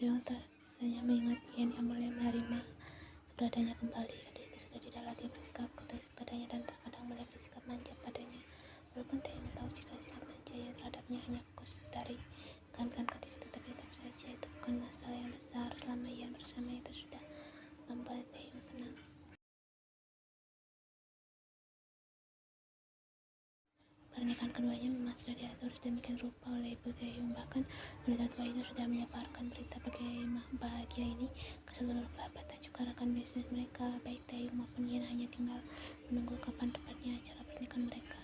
Theo rasanya mengingat Yen yang mulai menerima keberadaannya kembali. Gadis itu sudah tidak lagi bersikap keras padanya dan terkadang mulai bersikap manja padanya. Walaupun Theo tahu jika sikap manjanya terhadapnya hanya fokus dari kehamilan gadis, tetapi tetap saja itu bukan masalah yang besar selama Yen bersama itu sudah membuat Theo senang. Pernikahan keduanya memang sudah diatur sedemikian rupa oleh ibu Taehyung. Bahkan wanita tua itu sudah menyebarkan berita bahagia ini ke seluruh kerabat dan juga rekan bisnis mereka. Baik Taehyung maupun Yen hanya tinggal menunggu kapan tepatnya acara pernikahan mereka.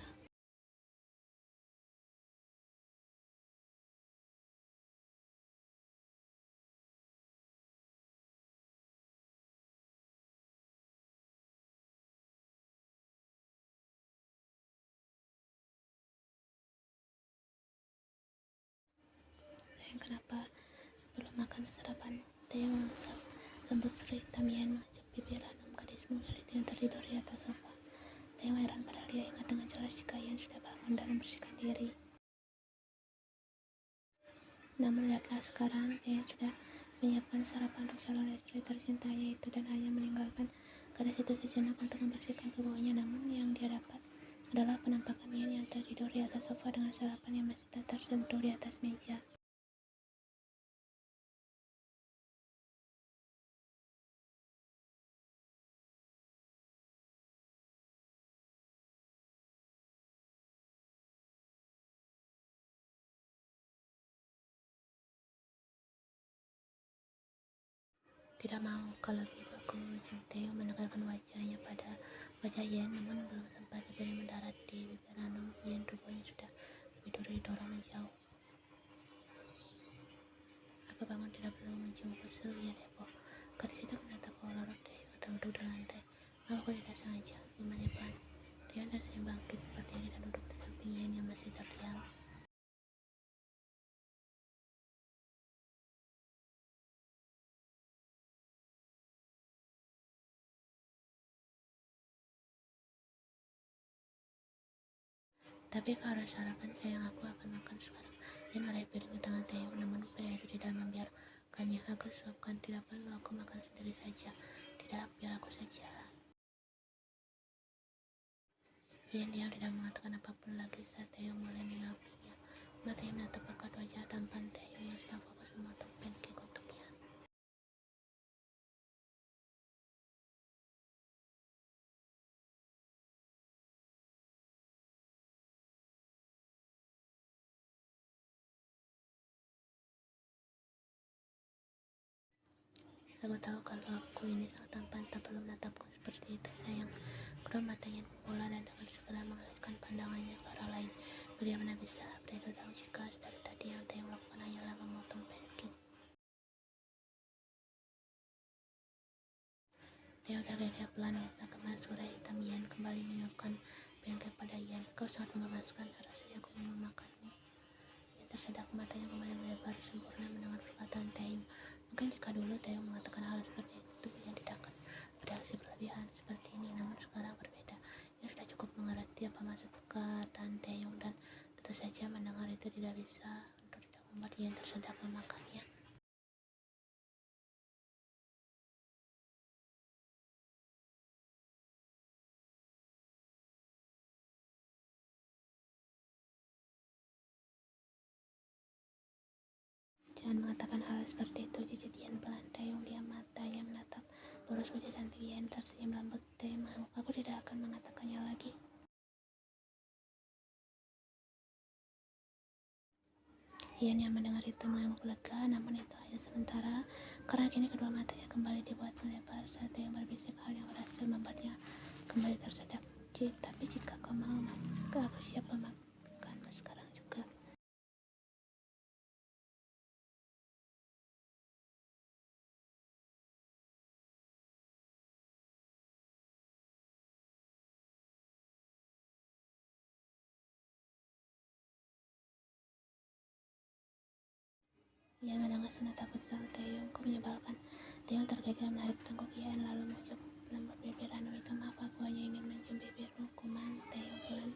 Sayang, kenapa belum makan sarapan? Taehyung mengesal. Rambut seri hitam Yen mengecup bibir. Hanum gadis mungil itu yang tertidur di atas sofa. Taehyung heran padahal dia ingat dengan jelas jika Yen sudah bangun dan membersihkan diri. Namun lihatlah sekarang, Taehyung sudah menyiapkan sarapan untuk calon istri tercintanya itu dan hanya meninggalkan gadis itu sejenak untuk membersihkan tubuhnya. Namun yang dia dapat adalah penampakan Yen yang tertidur di atas sofa dengan sarapan yang masih tak tersentuh di atas meja. Tidak mau, kalau gitu aku, jawab Taehyung mendekatkan wajahnya pada wajah Yen. Namun belum sempat bibirnya mendarat di bibir Hanum, Yen tubuhnya sudah lebih didorong menjauh. Aku bangun tidak perlu menciumku, seru ya Depo. Gadis itu menatap Lorot Taehyung terduduk di lantai. Maaf, aku tidak sengaja, umarnya pelan. Taehyung tersenyum bangkit, berdiri dan duduk di samping Yen yang masih terdiam. Tapi kau harus sarapan sayang, aku akan makan sekarang. Yen meraih piringnya dengan Taehyung, namun pria itu tidak membiarkannya. Aku suapkan, tidak perlu, aku makan sendiri saja. Tidak, biar aku saja. Yen diam, tidak mengatakan apapun lagi saat Taehyung mulai menyuapinya. Matanya menatap pekat wajah tampan Taehyung yang sedang fokus memotong pancake untuknya. Aku tahu kalau aku ini sangat tampan, tak perlu menatapku seperti itu sayang. Kedua matanya membola dan dengan segera mengalihkan pandangannya ke arah lain. Bagaimana bisa pria itu tahu jika dari tadi yang Taehyung lakukan hanyalah memotong pancake? Taehyung tergeliat pelan melihat kemas suara hitam Yen kembali menyuapkan pancake pada Yen. Kau sangat memuaskan, rasanya aku ingin memakanmu. Yen tersedak, matanya kembali melebar sempurna mendengar perkataan Taehyung. Mungkin jika dulu Taehyung mengatakan hal seperti itu, Yen tidak akan bereaksi berlebihan seperti ini. Namun sekarang berbeda. Yen sudah cukup mengerti apa maksud perkataan Taehyung dan tentu saja mendengar itu tidak bisa untuk tidak membuat Yen tersedak memakannya. Jangan mengatakan hal seperti itu, cicit Yen pelan. Taehyung diam, matanya menatap lurus wajah cantik Yen tersenyum lembut. Maaf, aku tidak akan mengatakannya lagi. Yen yang mendengar itu mengangguk lega, namun itu hanya sementara, karena kini kedua matanya kembali dibuat melebar saat Taehyung berbisik hal yang berhasil membuatnya kembali tersedak. Tapi jika kau mau, maka aku siap memakanmu sekarang juga. Yen mendengar menatap kesal Taehyung, kau menyebalkan. Taehyung tergigit menarik tengkuk Yen lalu mengucap lembut bibir Hanum itu. Maaf, aku hanya ingin mencium bibirmu, kuman. Taehyung pelan.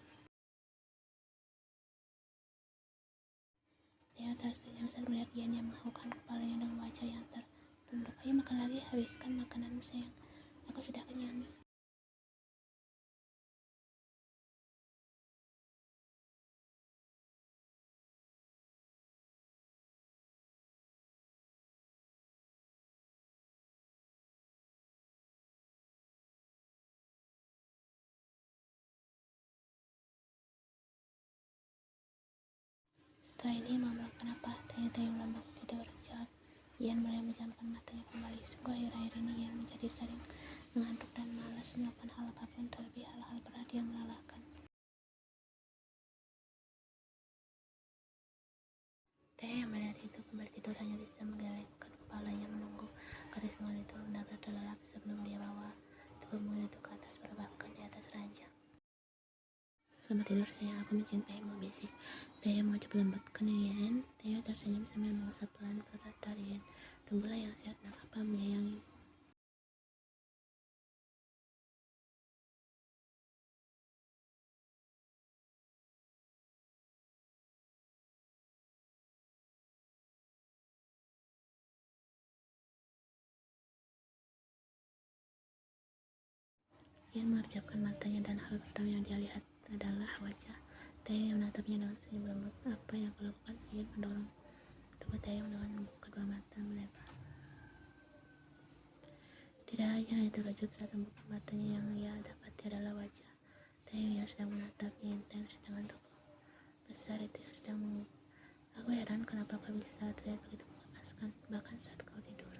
Taehyung tersenyum melihat Ian yang menganggukkan kepalanya dengan wajah yang tertunduk. Ayo makan lagi, habiskan makananmu sayang. Aku sudah kenyang. Setelah ini mau melakukan apa? Tanya Taeyong lembut. Tidak berjawab. Ian mulai menjamkan matanya kembali. Sungguh akhir-akhir ini Ian menjadi sering mengantuk dan malas melakukan hal apapun, terlebih hal-hal berat yang melelahkan. Taeyong melihat itu kembali tidur, hanya bisa menggelengkan kepalanya menunggu gadis mungil itu benar-benar terlelap sebelum dia bawa tubuh mungil itu ke atas, berbakan di atas ranjang. Selamat tidur sayang, aku mencintaimu, bisik Taeyong mengucap lambat ke Ian. Taeyong tersenyum sambil mengusap pelan perut Ian. Tunggulah yang sehat, nak, apa menyayangi. Ian mengerjapkan matanya dan hal pertama yang dia lihat adalah wajah Taeyong yang menatapnya dengan senyum lembut. Apa yang aku lakukan? Ian mendorong tubuh Taeyong dengan membuka kedua mata melebar. Tidak hanya terkejut saat membuka matanya, yang ia dapati adalah wajah Taeyong yang sedang menatapnya intens dengan tubuh besar itu yang sedang menguap. Aku heran kenapa kau bisa terlihat begitu mengemaskan bahkan saat kau tidur.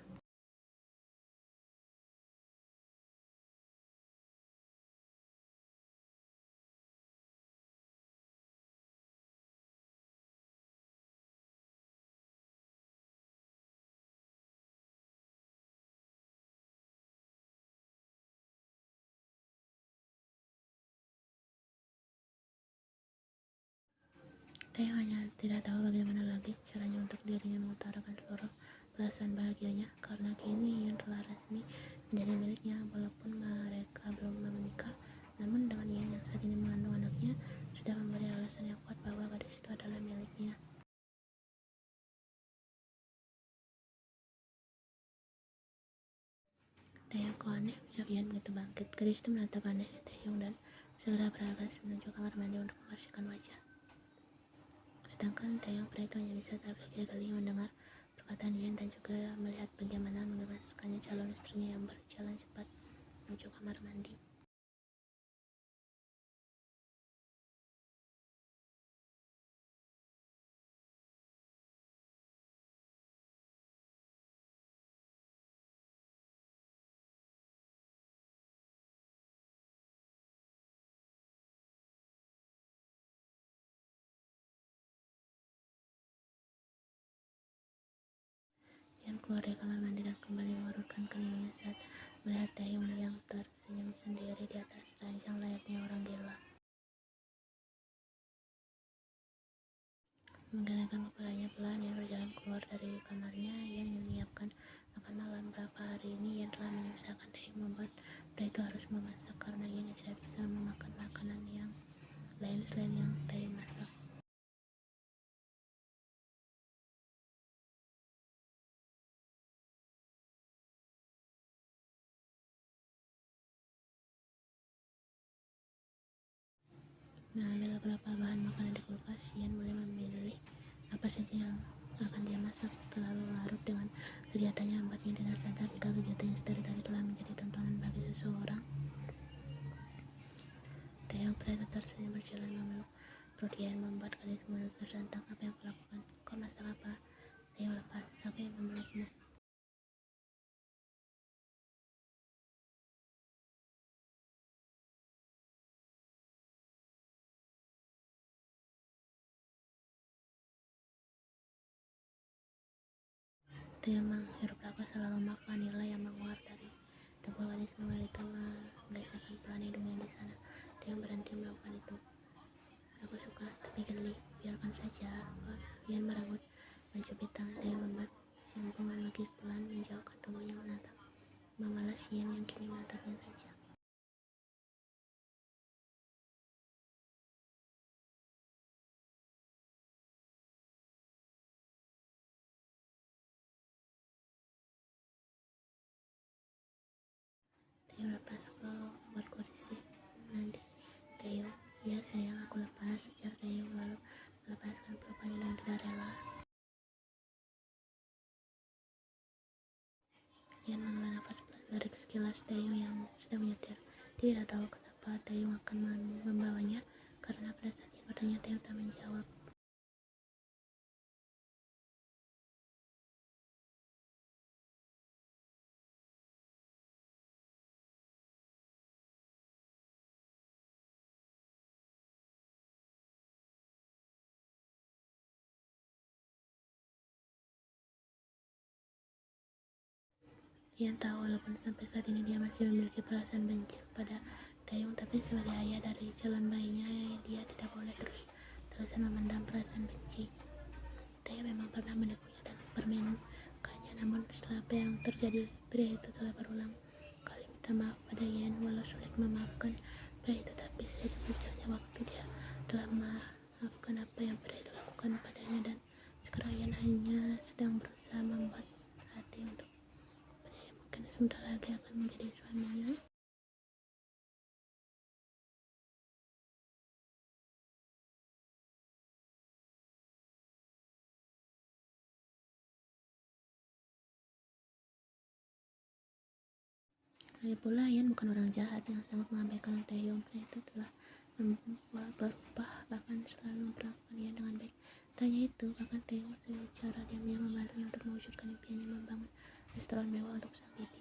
Taeyong hanya tidak tahu bagaimana lagi caranya untuk dirinya mengutarakan seluruh perasaan bahagianya, karena kini Ian telah resmi menjadi miliknya. Walaupun mereka belum menikah, namun dengan Ian yang saat ini mengandung anaknya sudah memberi alasan yang kuat bahwa gadis itu adalah miliknya. Taeyong, kau aneh, ucap Ian begitu bangkit. Gadis itu menatap aneh Taeyong dan segera bergegas menuju kamar mandi untuk membersihkan wajah. Sedangkan Taeyong pria itu hanya bisa tergeli-geli mendengar perkataan Ian dan juga melihat bagaimana menggemaskannya calon istrinya yang berjalan cepat menuju kamar mandi. Ian keluar dari kamar mandi dan kembali mengurutkan keningnya saat melihat Taeyong yang tersenyum sendiri di atas ranjang layaknya orang gila. Menggelengkan kepalanya pelan, Ian berjalan keluar dari kamarnya. Ian menyiapkan makan malam. Berapa hari ini Ian telah menyusahkan Taeyong membuat pria itu harus memasak, karena Ian tidak bisa memakan makanan yang lain selain yang Taeyong masak. Mengambil beberapa bahan makanan di kulkas, Ian mulai memilih apa saja yang akan dia masak. Terlalu larut dengan kegiatannya membuatnya tidak sadar jika kegiatannya dari tadi telah menjadi tontonan bagi seseorang. Taeyong pria tersenyum berjalan memeluk perut Ian, membuat gadis mulut tersentak. Apa yang kulakukan? Kau masak apa? Taeyong lepas. Aku yang memelukmu. Taeyong menghirup rapat setelah lemak vanila yang menguap dari tubuh gadis mungil itu menggeserkan pelan hidungnya di sana. Taeyong berhenti melakukan itu. Aku suka, tapi geli. Biarkan saja. Ian meragut mencubit tangan Taeyong, membuat jempol lagi pelan menjauhkan tubuhnya menatap memalas Ian yang kini menatapnya tajam. melepas ke buat kursi. Nanti Taeyong, ya sayang aku lepas, ujar Taeyong lalu melepaskan pelukannya dengan tidak rela. Ian menghela nafas pelan. Dari sekilas Taeyong yang sedang menyetir. Dia tidak tahu kenapa Taeyong akan membawanya, karena pada saat Ian bertanya, Taeyong tak menjawab. Ian tahu walaupun sampai saat ini dia masih memiliki perasaan benci kepada Taeyong, tapi sebagai ayah dari calon bayinya, dia tidak boleh terus-terusan memendam perasaan benci. Taeyong memang pernah menipunya dan mempermainkannya, namun setelah apa yang terjadi, pria itu telah berulang kali minta maaf pada Ian. Walau sulit memaafkan pria itu, tapi seiring berjalannya waktu dia telah memaafkan apa yang pria itu lakukan padanya, dan sekarang Ian hanya sedang berusaha membuat hati untuk pria yang mungkin sebentar lagi akan menjadi suaminya. Lagi pula Ian bukan orang jahat yang sangat mengabaikan Taeyong. Pria itu telah berubah, bahkan selalu memperlakukan Ian dengan baik. Tanya itu, bahkan Taeyong secara diam-diam membantunya untuk mewujudkan impiannya membangun restoran mewah untuk sang bibi.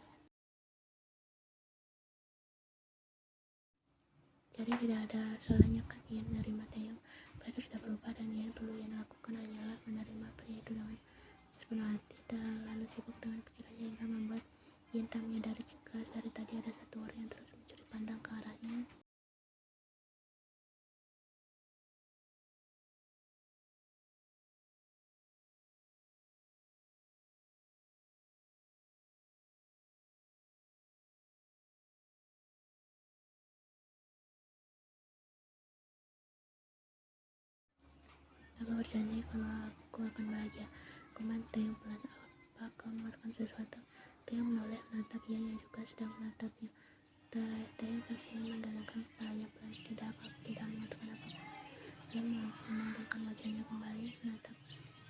Jadi tidak ada salahnya kan Ian menerima Taeyong. Pria itu sudah berubah, dan Ian perlu Ian lakukan hanyalah menerima pria itu dengan sepenuh hati. Lalu sibuk dengan pikirannya hingga membuat Ian tak menyadari jika dari tadi ada satu orang yang terus mencuri pandang ke arahnya. Aku berjanji kalau aku akan bahagia. Kemudian Taeyong pelan, apa kau mengatakan sesuatu? Taeyong menoleh menatap Ian yang juga sedang menatapnya. Taeyong tersenyum menggelengkan kepalanya pelan. Tidak, aku tidak mengatakan apa-apa. Ian memandangkan wajahnya kembali menatap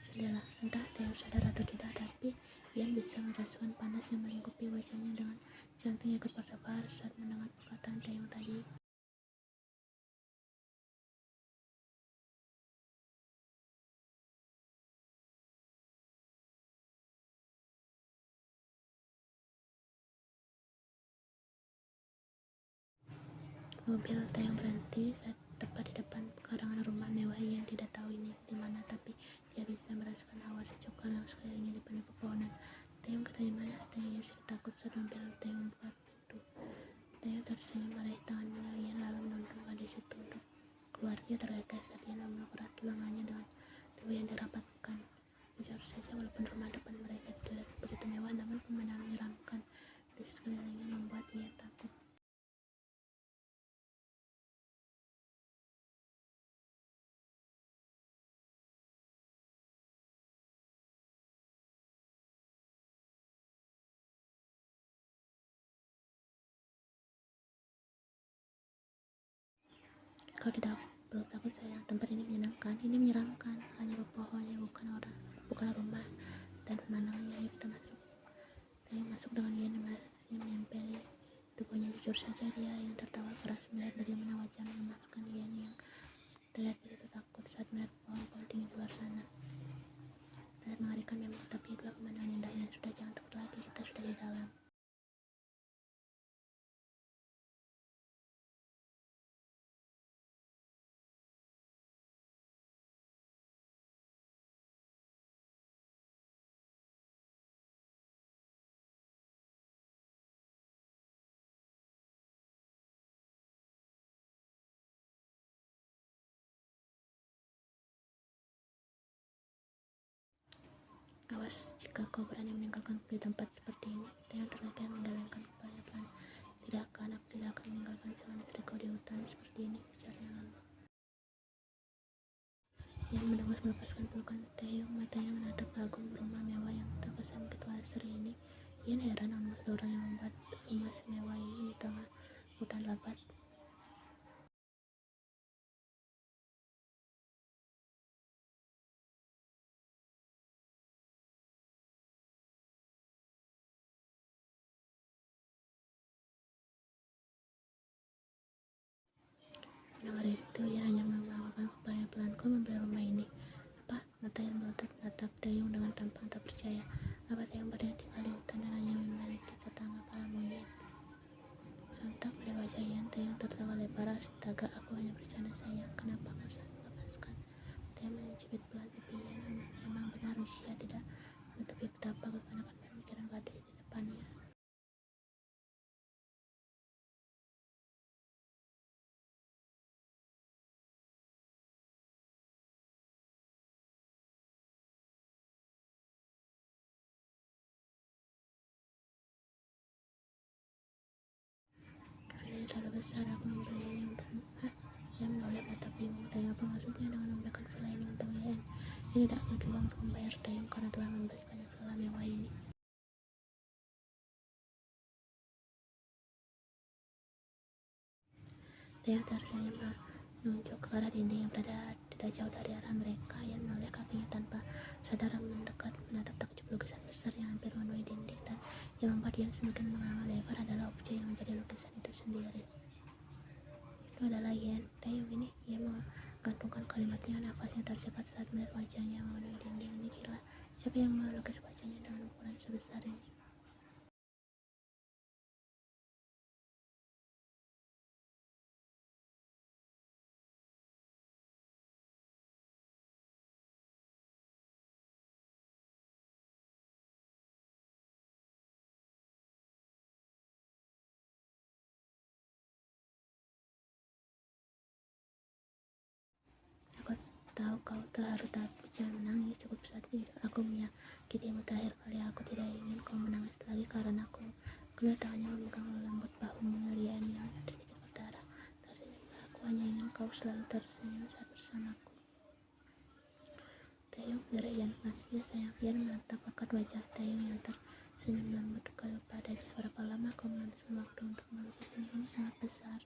jendela. Entah Taeyong sadar atau tidak, tapi Ian bisa merasakan panas yang melingkupi wajahnya. Dengan jantungnya ikut berdebar saat mendengar perkataan Taeyong tadi. Mobil Taeyong berhenti tepat di depan pekarangan rumah mewah. Ian tidak tahu ini di mana, tapi dia bisa merasakan hawa sejuk yang sekelilingnya dipenuhi pepohonan. Taeyong kata di mana? Taeyong sedikit takut saat mobil Taeyong buka pintu. Taeyong tersenyum meraih tangan Ian lalu menunduk gadis itu untuk keluar. Dia terkekeh saat Ian memeluk erat lengannya dengan tubuh yang dirapatkan. Jujur saja, walaupun rumah depan mereka tidak begitu mewah, namun pemandangan menyeramkan di sekelilingnya membuat Ian takut. Kau tidak perlu takut sayang, tempat ini menyenangkan. Ini menyeramkan, hanya pepohonnya, bukan rumah. Dan pemandangannya. Ayo kita masuk. Taeyong masuk dengan Ian yang masih menempeli tubuhnya. Jujur saja, dia yang tertawa keras melihat bagaimana wajah mengemaskan Ian yang terlihat begitu takut saat melihat pohon-pohon tinggi di luar sana. Terlihat mengerikan memang, tapi itulah pemandangan indahnya. Sudah, jangan takut lagi, kita sudah di dalam. Awas jika kau berani meninggalkanku di tempat seperti ini. Taeyong terkekeh menggelengkan kepalanya pelan. Tidak akan, aku tidak akan meninggalkan calon istriku di hutan seperti ini, ujarnya lalu. Ian mendengus melepaskan pelukan Taeyong. Matanya menatap kagum rumah mewah yang terkesan begitu asri ini. Ian heran sama orang yang membuat rumah semewah ini di tengah hutan lebat. Mendengar itu, Ian hanya melakukan kepalanya pelan. Kau membeli rumah ini? Apa? Mata Ian melotot menatap Taeyong dengan tampang tak percaya. Apa Taeyong berdiri di balik hutan dan hanya memiliki tetangga para monyet? Sontak melihat wajah Ian, Taeyong tertawa lebar. Astaga, aku hanya bercanda sayang. Kenapa kau sangat melepaskan? Taeyong mencibit pelan pipi Ian. Memang benar usia tidak menutupi betapa kekanakan pemikiran gadis di depannya. Vilanya terlalu besar, aku membelinya untukmu. Hah? Ian menoleh mata bingung. Taeyong, apa maksudnya dengan memberikan villa ini untuk Ian? Ia tidak memiliki uang untuk membayar Taeyong karena telah memberikannya villa mewah ini. Taeyong tersenyum menunjuk ke arah dinding yang berada tidak jauh dari arah mereka. Ian menoleh kakinya tanpa sadar mendekat menatap takjub lukisan besar yang hampir memenuhi dinding, dan yang membuat Ian semakin menganga lebar adalah objek yang menjadi lukisan itu sendiri. Itu adalah Ian. Taeyong ini. Ian menggantungkan kalimatnya, nafasnya tercepat saat melihat wajahnya memenuhi dinding. Ini gila. Siapa yang melukis wajahnya dengan ukuran sebesar ini? Aku tahu kau terharu, tapi jangan menangis. Cukup saat ini. Aku menyakitimu terakhir kali. Aku tidak ingin kau menangis lagi karena aku. Kedua tangannya memegang lembut bahumu Ian yang sedikit berdarah. Tersenyumlah. Aku hanya ingin kau selalu tersenyum saat bersamaku. Taeyong, dari Ian pelan. Ya sayang. Ian menatap pekat wajah Taeyong yang tersenyum lembut kepadanya. Berapa lama kau menghabiskan waktu untuk melukis ini? Ini sangat besar.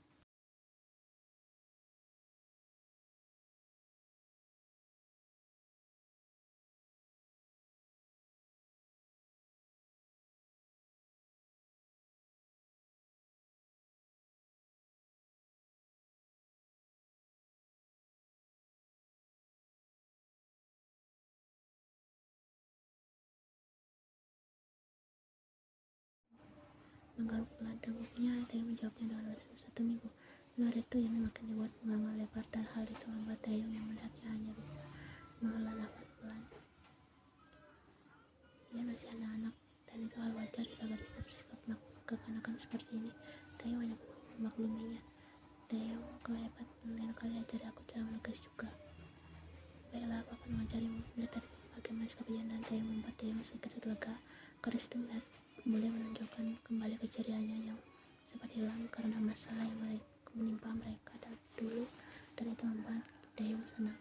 Menggaruk pelan tubuhnya, Taeyong menjawabnya dengan lesu. 1 minggu. Dengar itu, Ian makin dibuat menganga lebar, dan hal itu membuat Taeyong yang melihatnya hanya bisa menghela nafas pelan. Ian masih anak-anak, dan itu hal wajar jika gadis bersikap kekanakan seperti ini. Taeyong hanya memakluminya. Taeyong, kau hebat. Lain kali ajari aku cara melukis juga. Baiklah, aku akan mengajarimu. Melihat tadi bagaimana sikap Ian dan Taeyong membuat Taeyong sedikit lega. Gadis itu mulai menunjukkan kembali keceriaannya yang sempat hilang karena masalah yang menimpa mereka dulu, dan itu membuat Taeyong senang.